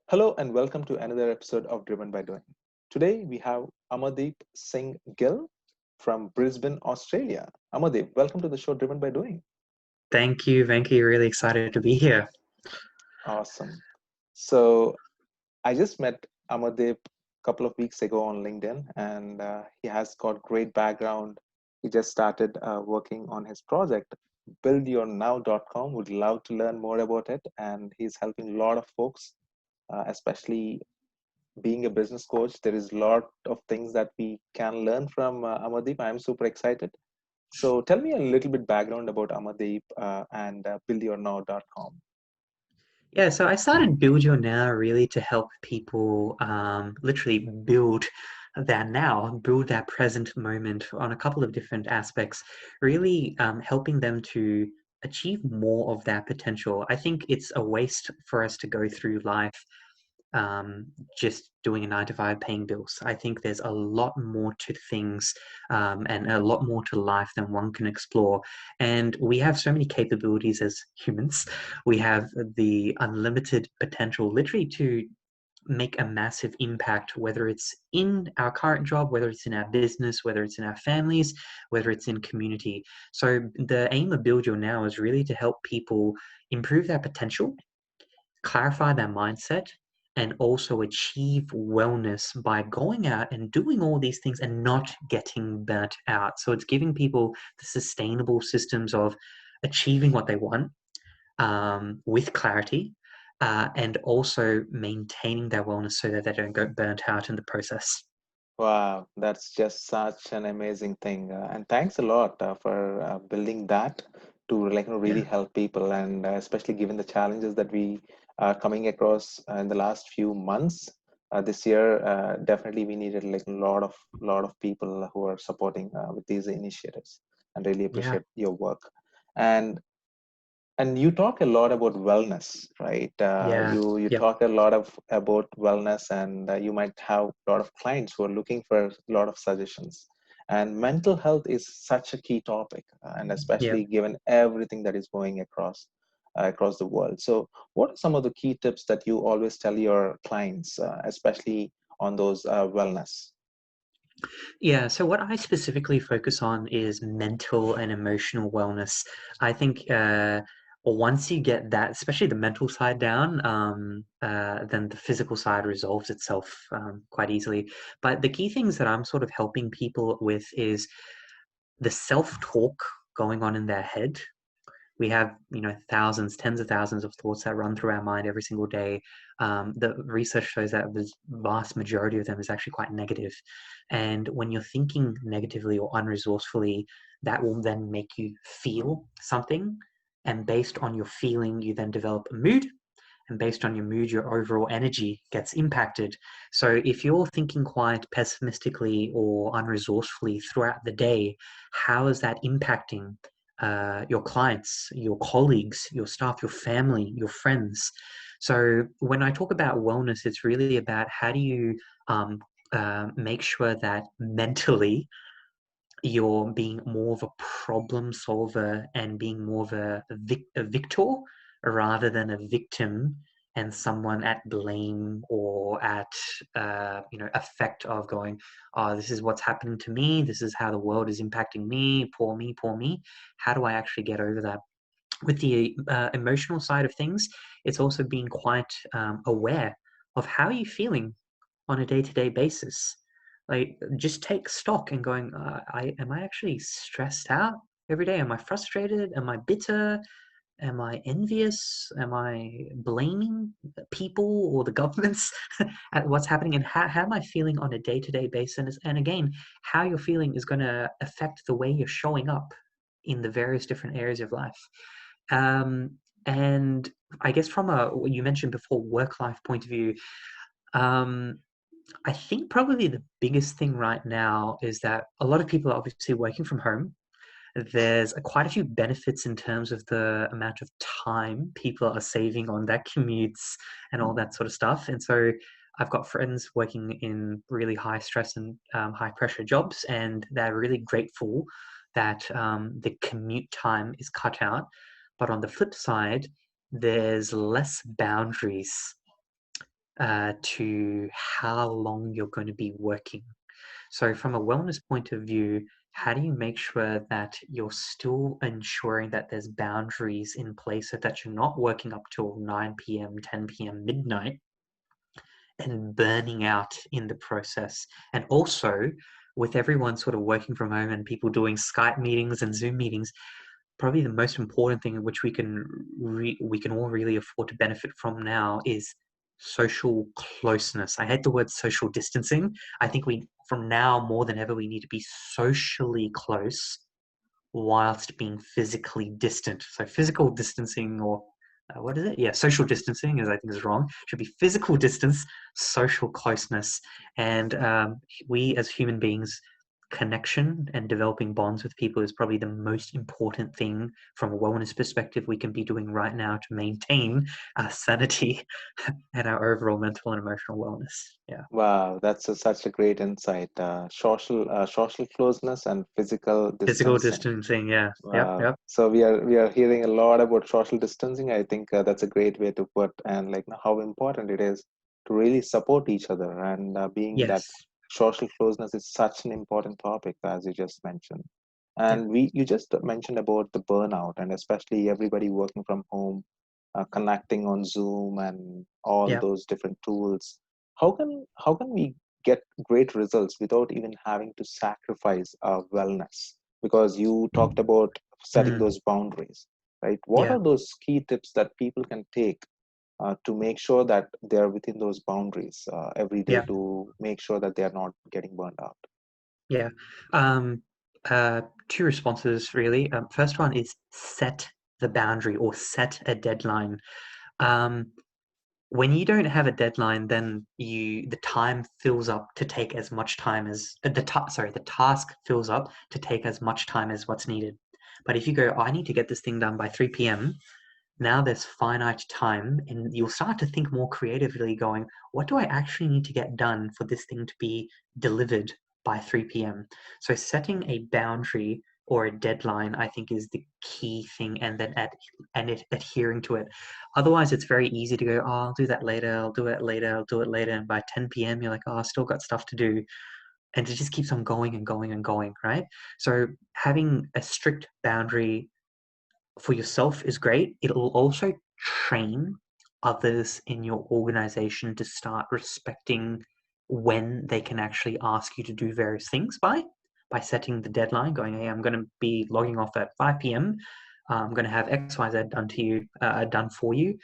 Hello and welcome to another episode of Driven by Doing. Today we have Amardeep Singh Gill from Brisbane, Australia. Amardeep, welcome to the show Driven by Doing. Thank you, Venki. Really excited to be here. Awesome. So I just met Amardeep a couple of weeks ago on LinkedIn, and he has got great background. He just started working on his project, buildyournow.com. Would love to learn more about it, and he's helping a lot of folks, especially being a business coach. There is a lot of things that we can learn from Amardeep. I'm super excited. So tell me a little bit background about Amardeep and buildyournow.com. Yeah, so I started Build Your Now really to help people literally build their now, build their present moment on a couple of different aspects, really helping them to achieve more of their potential. I think it's a waste for us to go through life um, just doing a 9 to 5 paying bills. I think there's a lot more to things and a lot more to life than one can explore. And we have so many capabilities as humans. We have the unlimited potential literally to make a massive impact, whether it's in our current job, whether it's in our business, whether it's in our families, whether it's in community. So the aim of Build Your Now is really to help people improve their potential, clarify their mindset, and also achieve wellness by going out and doing all these things and not getting burnt out. So it's giving people the sustainable systems of achieving what they want with clarity and also maintaining their wellness so that they don't go burnt out in the process. Wow, that's just such an amazing thing. And thanks a lot for building that to really Yeah. help people, and especially given the challenges that we are coming across in the last few months. This year, definitely we needed like a lot of people who are supporting with these initiatives, and really Yeah. appreciate your work. And you talk a lot about wellness, right? Yeah. You Yep. talk a lot about wellness, and you might have a lot of clients who are looking for a lot of suggestions. And mental health is such a key topic, and Yep. especially given everything that is going across the world. So, what are some of the key tips that you always tell your clients, especially on those wellness? Yeah, so what I specifically focus on is mental and emotional wellness. I think once you get that, especially the mental side down, then the physical side resolves itself quite easily. But the key things that I'm sort of helping people with is the self-talk going on in their head. We have, thousands, tens of thousands of thoughts that run through our mind every single day. The research shows that the vast majority of them is actually quite negative. And when you're thinking negatively or unresourcefully, that will then make you feel something. And based on your feeling, you then develop a mood. And based on your mood, your overall energy gets impacted. So if you're thinking quite pessimistically or unresourcefully throughout the day, how is that impacting your clients, your colleagues, your staff, your family, your friends? So when I talk about wellness, it's really about how do you make sure that mentally you're being more of a problem solver and being more of a victor rather than a victim and someone at blame or at effect of going, oh, this is what's happening to me, this is how the world is impacting me, poor me, poor me. How do I actually get over that? With the emotional side of things, it's also being quite aware of how are you feeling on a day-to-day basis. Like just take stock and going, I am I actually stressed out every day? Am I frustrated? Am I bitter? Am I envious? Am I blaming people or the governments at what's happening? And how am I feeling on a day-to-day basis? And again, how you're feeling is going to affect the way you're showing up in the various different areas of life. Um, and I guess from what you mentioned before, work-life point of view, um, I think probably the biggest thing right now is that a lot of people are obviously working from home. There's quite a few benefits in terms of the amount of time people are saving on their commutes and all that sort of stuff. And so I've got friends working in really high stress and high pressure jobs, and they're really grateful that the commute time is cut out. But on the flip side, there's less boundaries to how long you're going to be working. So from a wellness point of view, how do you make sure that you're still ensuring that there's boundaries in place so that you're not working up till 9 p.m., 10 p.m., midnight, and burning out in the process? And also, with everyone sort of working from home and people doing Skype meetings and Zoom meetings, probably the most important thing which we can all really afford to benefit from now is social closeness. I hate the word social distancing. I think we, from now more than ever, we need to be socially close whilst being physically distant. So physical distancing, or what is it? Yeah, social distancing, as I think is wrong. Should be physical distance, social closeness, and we as human beings, connection and developing bonds with people is probably the most important thing from a wellness perspective we can be doing right now to maintain our sanity and our overall mental and emotional wellness. Yeah, Wow, that's such a great insight. Social closeness and physical physical distancing. distancing. Yeah, yep, Wow. yep, So we are hearing a lot about social distancing. I think that's a great way to put, and like how important it is to really support each other, and being that yes, social closeness is such an important topic as you just mentioned. yep, And you just mentioned about the burnout, and especially everybody working from home, connecting on Zoom and all yep, those different tools. How can we get great results without even having to sacrifice our wellness? Because you talked about setting mm, those boundaries, right? What yeah. are those key tips that people can take to make sure that they're within those boundaries every day Yeah, to make sure that they are not getting burned out? yeah. Um, Two responses really. First one is set the boundary or set a deadline. Um, when you don't have a deadline, then the time fills up to take as much time as the task fills up to take as much time as what's needed. But if you go, "Oh, I need to get this thing done by 3 p.m." Now there's finite time, and you'll start to think more creatively, going, what do I actually need to get done for this thing to be delivered by 3 p.m.? So setting a boundary or a deadline, I think, is the key thing, and then adhering to it. Otherwise, it's very easy to go, oh, I'll do that later, I'll do it later, I'll do it later. And by 10 p.m., you're like, oh, I still got stuff to do. And it just keeps on going and going and going, right? So having a strict boundary for yourself is great. It'll also train others in your organization to start respecting when they can actually ask you to do various things by setting the deadline, going, hey, I'm going to be logging off at 5 p.m. I'm going to have XYZ done for you,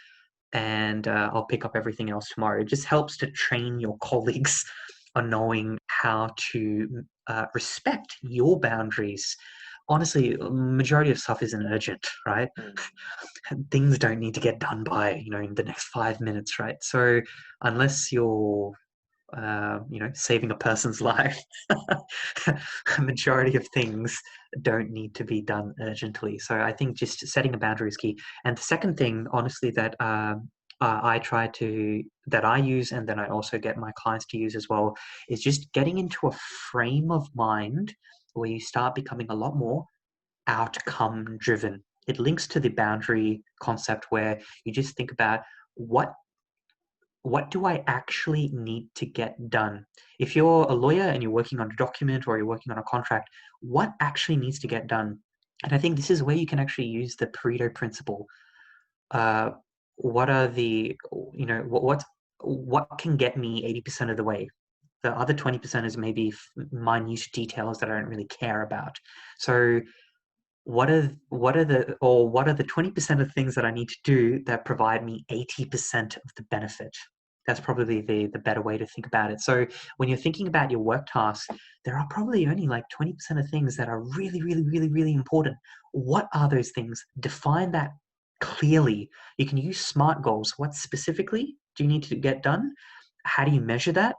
and I'll pick up everything else tomorrow. It just helps to train your colleagues on knowing how to respect your boundaries. Honestly, majority of stuff isn't urgent, right? Mm. Things don't need to get done by, in the next 5 minutes, right? So unless you're, saving a person's life, a majority of things don't need to be done urgently. So I think just setting a boundary is key. And the second thing, honestly, that that I use, and then I also get my clients to use as well, is just getting into a frame of mind where you start becoming a lot more outcome driven. It links to the boundary concept where you just think about what what do I actually need to get done? If you're a lawyer and you're working on a document or you're working on a contract, what actually needs to get done? And I think this is where you can actually use the Pareto principle. Uh, what are the, what can get me 80% of the way? The other 20% is maybe minute details that I don't really care about. So what are the 20% of things that I need to do that provide me 80% of the benefit? That's probably the better way to think about it. So when you're thinking about your work tasks, there are probably only like 20% of things that are really, really, really, really important. What are those things? Define that clearly. You can use SMART goals. What specifically do you need to get done? How do you measure that?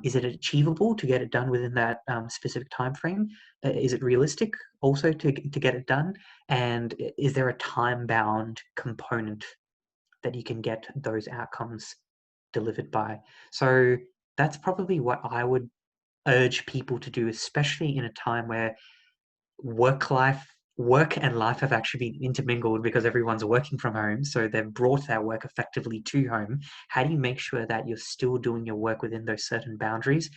Is it achievable to get it done within that specific time frame? Is it realistic also to get it done? And is there a time bound component that you can get those outcomes delivered by? So that's probably what I would urge people to do, especially in a time where work life work and life have actually been intermingled because everyone's working from home. So they've brought that work effectively to home. How do you make sure that you're still doing your work within those certain boundaries?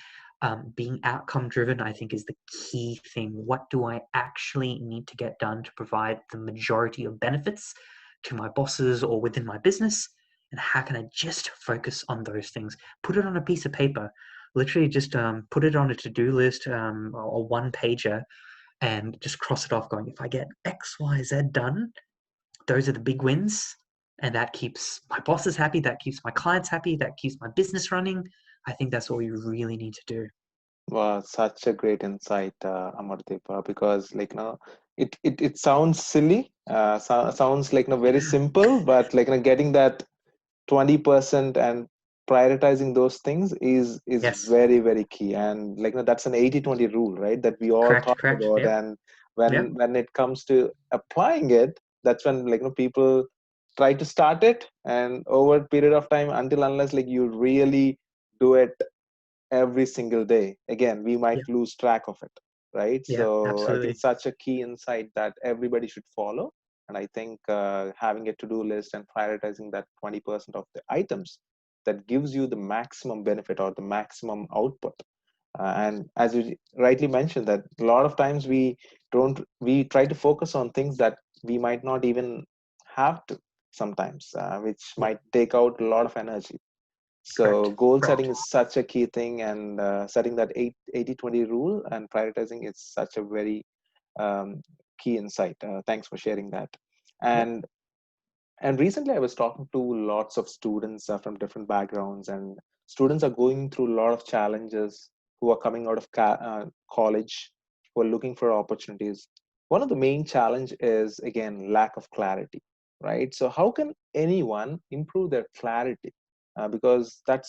Being outcome driven, I think, is the key thing. What do I actually need to get done to provide the majority of benefits to my bosses or within my business? And how can I just focus on those things? Put it on a piece of paper. Literally just put it on a to-do list or one pager and just cross it off going, if I get X, Y, Z done, those are the big wins. And that keeps my bosses happy. That keeps my clients happy. That keeps my business running. I think that's all you really need to do. Wow, such a great insight, Amardeep, because it sounds silly, sounds like very simple, but getting that 20% and prioritizing those things is Yes. very, very key. And that's an 80-20 rule, right? That we all Correct. talk Correct. about. Yep. And Yep. when it comes to applying it, that's when people try to start it, and over a period of time, until unless you really do it every single day, again we might Yep. lose track of it, right? Yep. So I think Absolutely. such a key insight that everybody should follow. And I think having a to-do list and prioritizing that 20% of the items that gives you the maximum benefit or the maximum output. And as you rightly mentioned, that a lot of times we try to focus on things that we might not even have to sometimes, which Yep. might take out a lot of energy. So Correct. goal Correct. setting is such a key thing, and setting that 80-20 rule and prioritizing is such a very key insight. Thanks for sharing that. Yep. And recently I was talking to lots of students from different backgrounds, and students are going through a lot of challenges, who are coming out of college, who are looking for opportunities. One of the main challenge is, again, lack of clarity, right? So how can anyone improve their clarity? Because that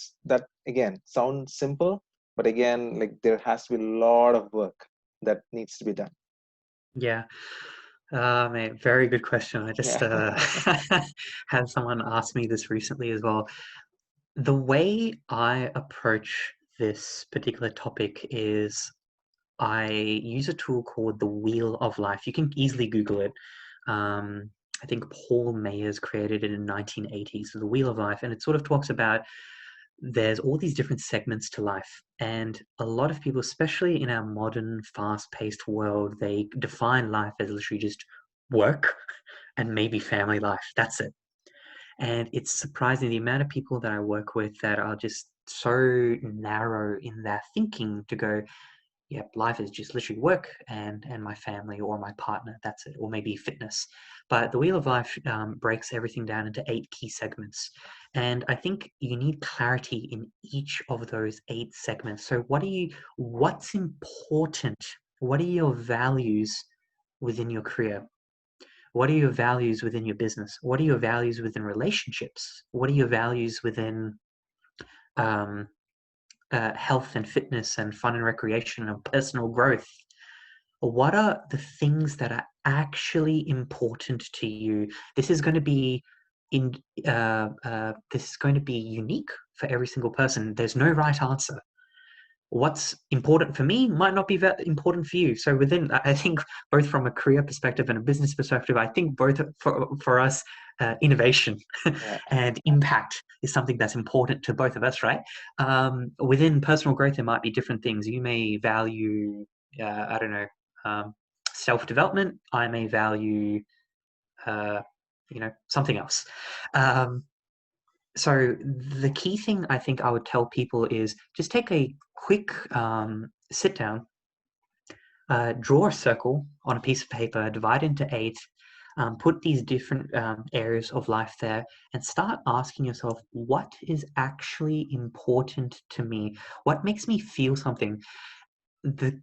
again sounds simple, but again, there has to be a lot of work that needs to be done. Yeah. Mate, very good question. I just Yeah. had someone ask me this recently as well. The way I approach this particular topic is I use a tool called the Wheel of Life. You can easily Google it. I think Paul Mayers created it in 1980s, so the Wheel of Life, and it sort of talks about there's all these different segments to life. And a lot of people, especially in our modern, fast-paced world, they define life as literally just work and maybe family life. That's it. And it's surprising the amount of people that I work with that are just so narrow in their thinking to go, yep, life is just literally work and my family or my partner. That's it, or maybe fitness. But the Wheel of Life breaks everything down into 8 key segments, and I think you need clarity in each of those 8 segments. So, what's important? What are your values within your career? What are your values within your business? What are your values within relationships? What are your values within um, health and fitness and fun and recreation and personal growth? What are the things that are actually important to you? This is going to be in this is going to be unique for every single person. There's no right answer. What's important for me might not be that important for you. So within, I think both from a career perspective and a business perspective, I think both for us, innovation Yeah. and impact is something that's important to both of us, right? Within personal growth, there might be different things. You may value, I don't know, um, self-development. I may value, uh, something else. Um, so the key thing I think I would tell people is just take a quick sit down, draw a circle on a piece of paper, divide into 8, put these different areas of life there, and start asking yourself, what is actually important to me? What makes me feel something? The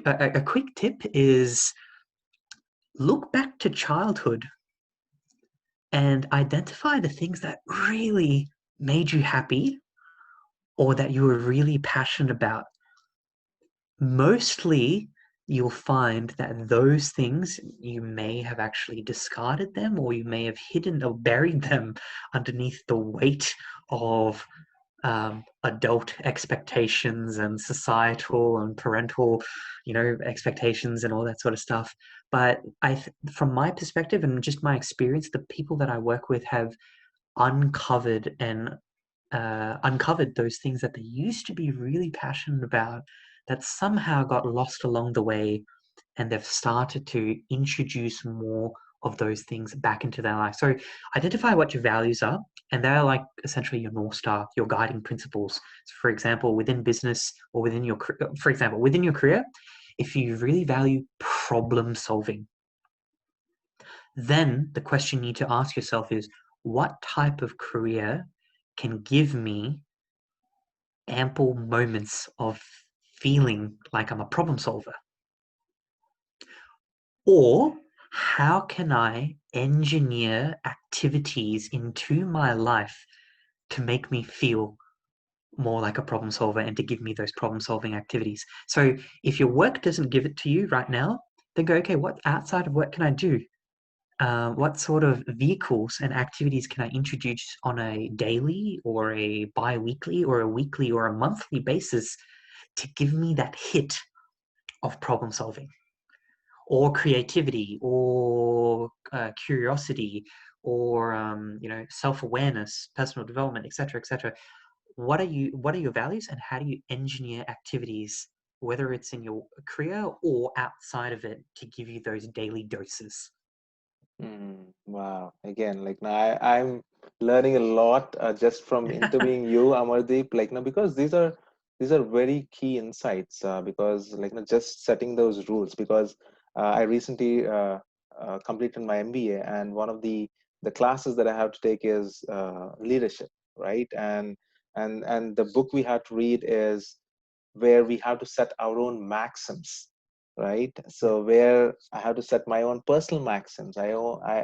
a quick tip is look back to childhood and identify the things that really made you happy or that you were really passionate about. Mostly, you'll find that those things you may have actually discarded them or you may have hidden or buried them underneath the weight of adult expectations and societal and parental, expectations and all that sort of stuff. But from my perspective and just my experience, the people that I work with have uncovered and uncovered those things that they used to be really passionate about that somehow got lost along the way, and they've started to introduce more of those things back into their life. So identify what your values are, and they're like essentially your North Star, your guiding principles. So for example, within business or within your career, if you really value problem solving, then the question you need to ask yourself is, what type of career can give me ample moments of feeling like I'm a problem solver? Or how can I engineer activities into my life to make me feel more like a problem solver and to give me those problem solving activities? So if your work doesn't give it to you right now, then go, okay, what outside of work can I do? What sort of vehicles and activities can I introduce on a daily or a bi-weekly or a weekly or a monthly basis to give me that hit of problem solving or creativity or curiosity or self-awareness, personal development, etc., etc. What are your values, and how do you engineer activities, whether it's in your career or outside of it, to give you those daily doses? Wow. Again, like now I'm learning a lot just from interviewing you, Amardeep. Like now, because these are very key insights. Because like now, just setting those rules. Because I recently completed my MBA, and one of the classes that I have to take is leadership, right? And the book we have to read is where we have to set our own maxims, right? Yeah, So where I have to set my own personal maxims, I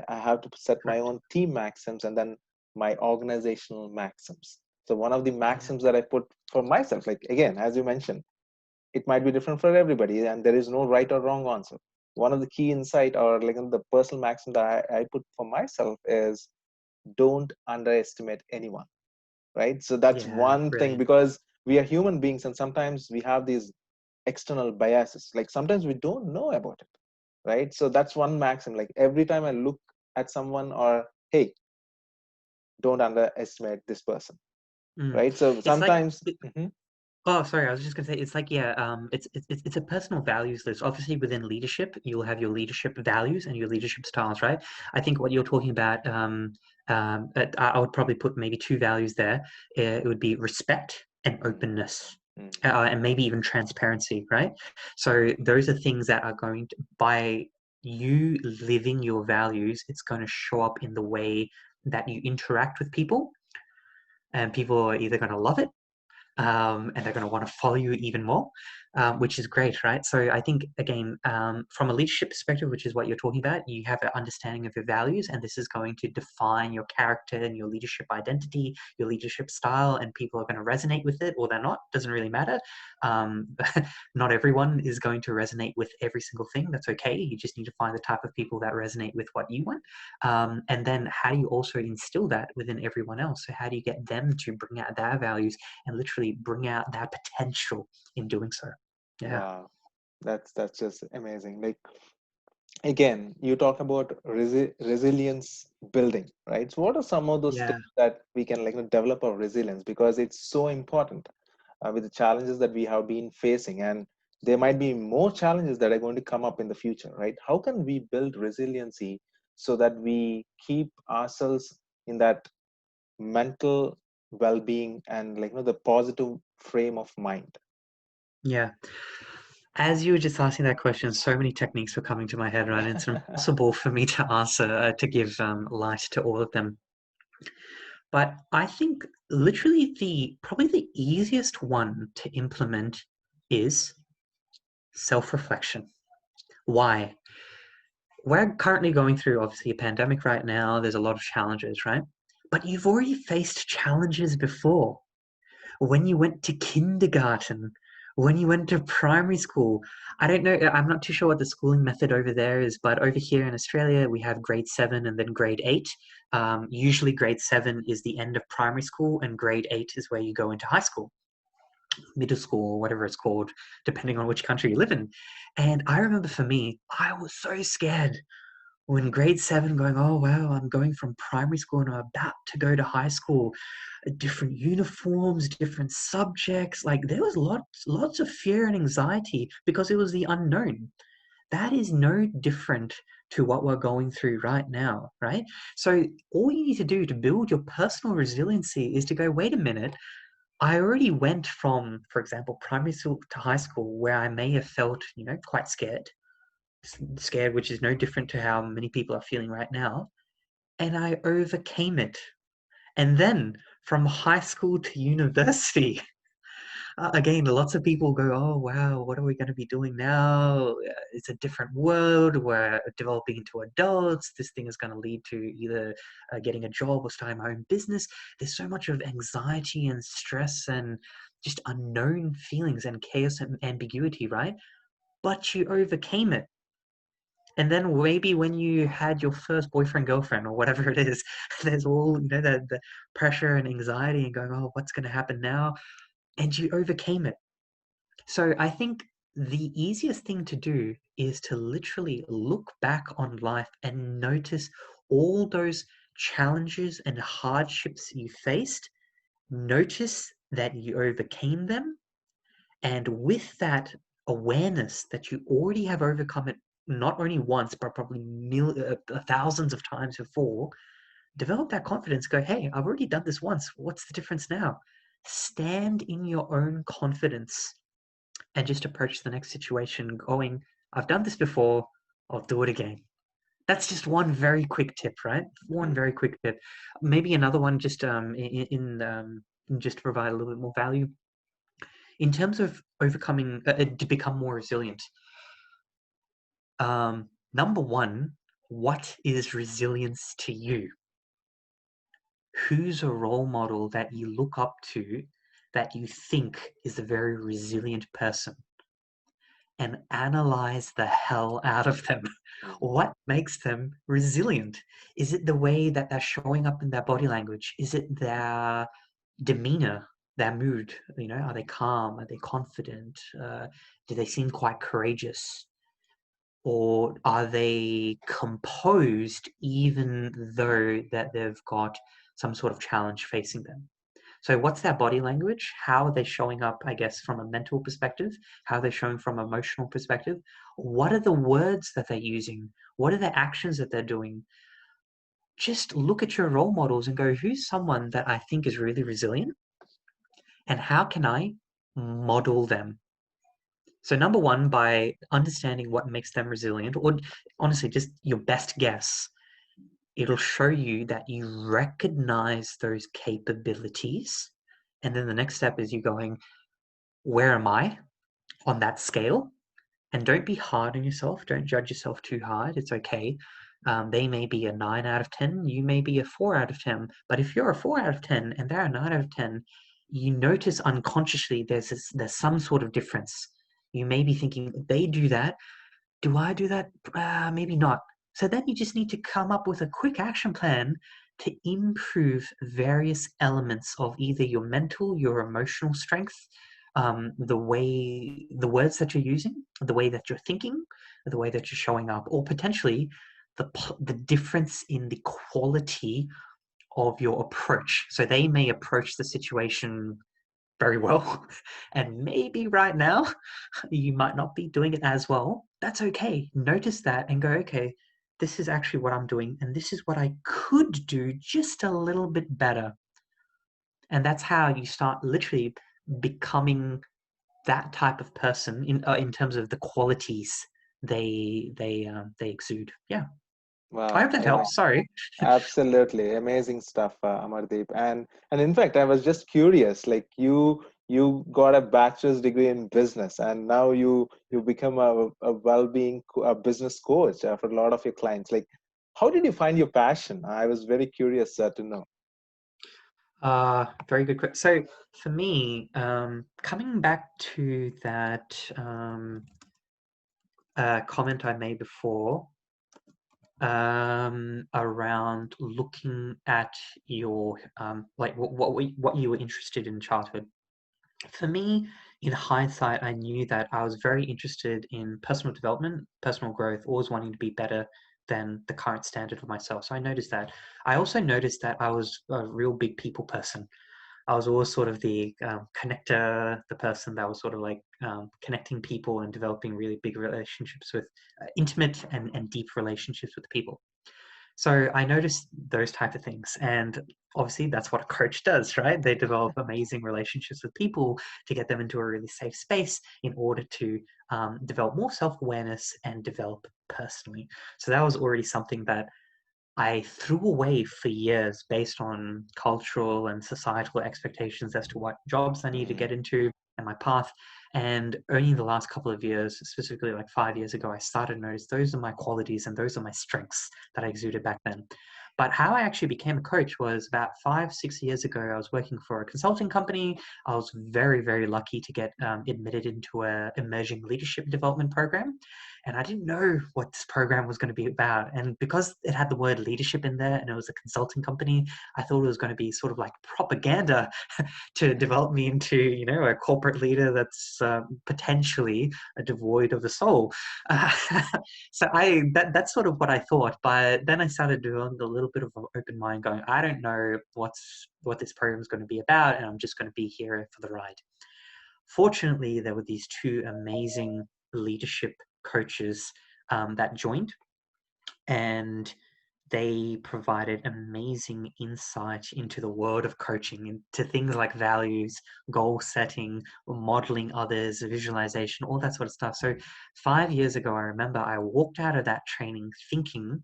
have to set my correct. own team maxims, and then my organizational maxims. So one of the Yeah, maxims that I put for myself, like again, as you mentioned, it might be different for everybody, and there is no right or wrong answer. One of the key insight, or like the personal maxim that I put for myself is, don't underestimate anyone, right? So that's yeah, one thing, brilliant. because we are human beings, and sometimes we have these external biases, like sometimes we don't know about it, right? So that's one maxim, like every time I look at someone, or hey, don't underestimate this person, Mm. right? So It's like sometimes Oh, sorry. I was just gonna say it's like, yeah, it's a personal values list. Obviously, within leadership, you'll have your leadership values and your leadership styles, right? I think what you're talking about, I would probably put maybe two values there. It would be respect and mm, openness, mm, and maybe even transparency, right? So those are things that are going to, by you living your values, it's going to show up in the way that you interact with people, and people are either going to love it, and they're going to want to follow you even more, which is great, right? So I think, again, from a leadership perspective, which is what you're talking about, you have an understanding of your values, and this is going to define your character and your leadership identity, your leadership style, and people are going to resonate with it or they're not. Doesn't really matter. Um, not everyone is going to resonate with every single thing. That's okay. You just need to find the type of people that resonate with what you want. And then how do you also instill that within everyone else? So how do you get them to bring out their values and literally bring out that potential in doing so? Yeah. wow, that's just amazing. Like again, you talk about resilience building, right? So what are some of those Yeah. tips that we can like develop our resilience, because it's so important with the challenges that we have been facing, and there might be more challenges that are going to come up in the future, right? How can we build resiliency so that we keep ourselves in that mental well-being, and like the positive frame of mind? Yeah. As you were just asking that question, so many techniques were coming to my head, right? And it's impossible for me to answer, to give light to all of them. But I think literally probably the easiest one to implement is self-reflection. Why? We're currently going through obviously a pandemic right now. There's a lot of challenges, right? But you've already faced challenges before. When you went to kindergarten, When you went to primary school, I don't know, I'm not too sure what the schooling method over there is, but over here in Australia, we have grade 7 and then grade 8. Usually, grade 7 is the end of primary school, and grade 8 is where you go into high school, middle school, whatever it's called, depending on which country you live in. And I remember for me, I was so scared when grade 7 going, oh wow, I'm going from primary school and I'm about to go to high school, different uniforms, different subjects. Like there was lots of fear and anxiety because it was the unknown. That is no different to what we're going through right now, right? So all you need to do to build your personal resiliency is to go, wait a minute, I already went from, for example, primary school to high school where I may have felt, quite scared, which is no different to how many people are feeling right now. And I overcame it. And then from high school to university, again, lots of people go, oh, wow, what are we going to be doing now? It's a different world. We're developing into adults. This thing is going to lead to either getting a job or starting my own business. There's so much of anxiety and stress and just unknown feelings and chaos and ambiguity, right? But you overcame it. And then maybe when you had your first boyfriend, girlfriend, or whatever it is, there's all, the pressure and anxiety and going, oh, what's going to happen now? And you overcame it. So I think the easiest thing to do is to literally look back on life and notice all those challenges and hardships you faced. Notice that you overcame them, and with that awareness that you already have overcome it not only once, but probably thousands of times before, develop that confidence. Go, hey, I've already done this once. What's the difference now? Stand in your own confidence and just approach the next situation going, I've done this before. I'll do it again. That's just one very quick tip, right? One very quick tip. Maybe another one just just to provide a little bit more value in terms of overcoming to become more resilient. Number one, what is resilience to you? Who's a role model that you look up to that you think is a very resilient person? And analyze the hell out of them. What makes them resilient? Is it the way that they're showing up in their body language? Is it their demeanor, their mood? Are they calm? Are they confident? Do they seem quite courageous? Or are they composed even though that they've got some sort of challenge facing them? So what's their body language? How are they showing up, I guess, from a mental perspective? How are they showing from an emotional perspective? What are the words that they're using? What are the actions that they're doing? Just look at your role models and go, who's someone that I think is really resilient? And how can I model them? So number one, by understanding what makes them resilient, or honestly, just your best guess, it'll show you that you recognize those capabilities. And then the next step is you going, where am I on that scale? And don't be hard on yourself. Don't judge yourself too hard. It's okay. They may be a 9 out of 10. You may be a 4 out of 10. But if you're a 4 out of 10 and they're a 9 out of 10, you notice unconsciously there's some sort of difference. You may be thinking, they do that. Do I do that? Maybe not. So then you just need to come up with a quick action plan to improve various elements of either your mental, your emotional strength, the words that you're using, the way that you're thinking, the way that you're showing up, or potentially the difference in the quality of your approach. So they may approach the situation very well, and maybe right now you might not be doing it as well. That's okay. Notice that and go, okay, this is actually what I'm doing, and this is what I could do just a little bit better. And that's how you start literally becoming that type of person in terms of the qualities they exude. Yeah, I Wow, hope that helps. Sorry. absolutely amazing stuff, Amardeep. And in fact, I was just curious. Like you got a bachelor's degree in business, and now you become a well-being a business coach for a lot of your clients. Like, how did you find your passion? I was very curious to know. Very good. So for me, coming back to that comment I made before, around looking at your like what you were interested in childhood. For me, in hindsight, I knew that I was very interested in personal development, personal growth, always wanting to be better than the current standard of myself. So I noticed that. I also noticed that I was a real big people person. I was always sort of the connector, the person that was sort of like connecting people and developing really big relationships with intimate and deep relationships with people. So I noticed those type of things, and obviously that's what a coach does, right? They develop amazing relationships with people to get them into a really safe space in order to develop more self-awareness and develop personally. So that was already something that I threw away for years based on cultural and societal expectations as to what jobs I need to Mm, get into and my path. And only in the last couple of years, specifically like 5 years ago, I started to notice those are my qualities and those are my strengths that I exuded back then. But how I actually became a coach was about 5, 6 years ago. I was working for a consulting company. I was very, very lucky to get admitted into a emerging leadership development program, and I didn't know what this program was going to be about. And because it had the word leadership in there and it was a consulting company, I thought it was going to be sort of like propaganda to develop me into, a corporate leader that's potentially devoid of the soul. Uh, so that's sort of what I thought. But then I started doing a little bit of an open mind, going, I don't know what this program is going to be about, and I'm just going to be here for the ride. Fortunately, there were these two amazing leadership coaches that joined, and they provided amazing insight into the world of coaching, into things like values, goal setting, modeling others, visualization, all that sort of stuff. So 5 years ago, I remember I walked out of that training thinking,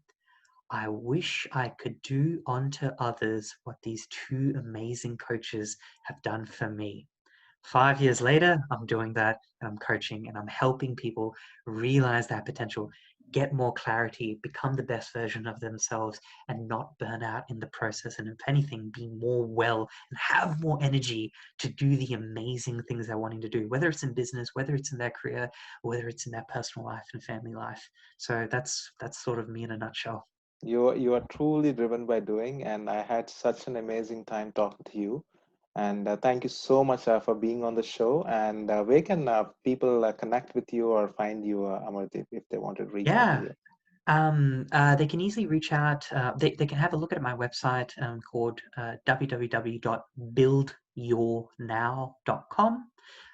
I wish I could do unto others what these two amazing coaches have done for me. 5 years later, I'm doing that and I'm coaching and I'm helping people realize that potential, get more clarity, become the best version of themselves, and not burn out in the process. And if anything, be more well and have more energy to do the amazing things they're wanting to do, whether it's in business, whether it's in their career, whether it's in their personal life and family life. So that's sort of me in a nutshell. you are truly driven by doing, and I had such an amazing time talking to you. And thank you so much for being on the show. And where can people connect with you or find you, Amardeep, if they want to reach out to Yeah. you? They can easily reach out. They can have a look at my website called www.buildyournow.com.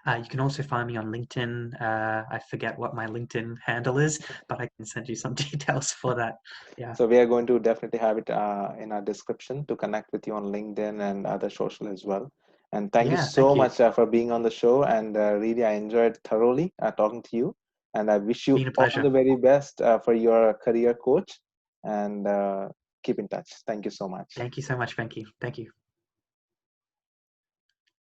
You can also find me on LinkedIn. I forget what my LinkedIn handle is, but I can send you some details for that. Yeah. So we are going to definitely have it in our description to connect with you on LinkedIn and other social as well. And thank you Yeah. so Thank you. much for being on the show. And really, I enjoyed thoroughly talking to you. And I wish you Been a all pleasure. the very best for your career coach. And keep in touch. Thank you so much. Thank you so much, Venki. Thank you.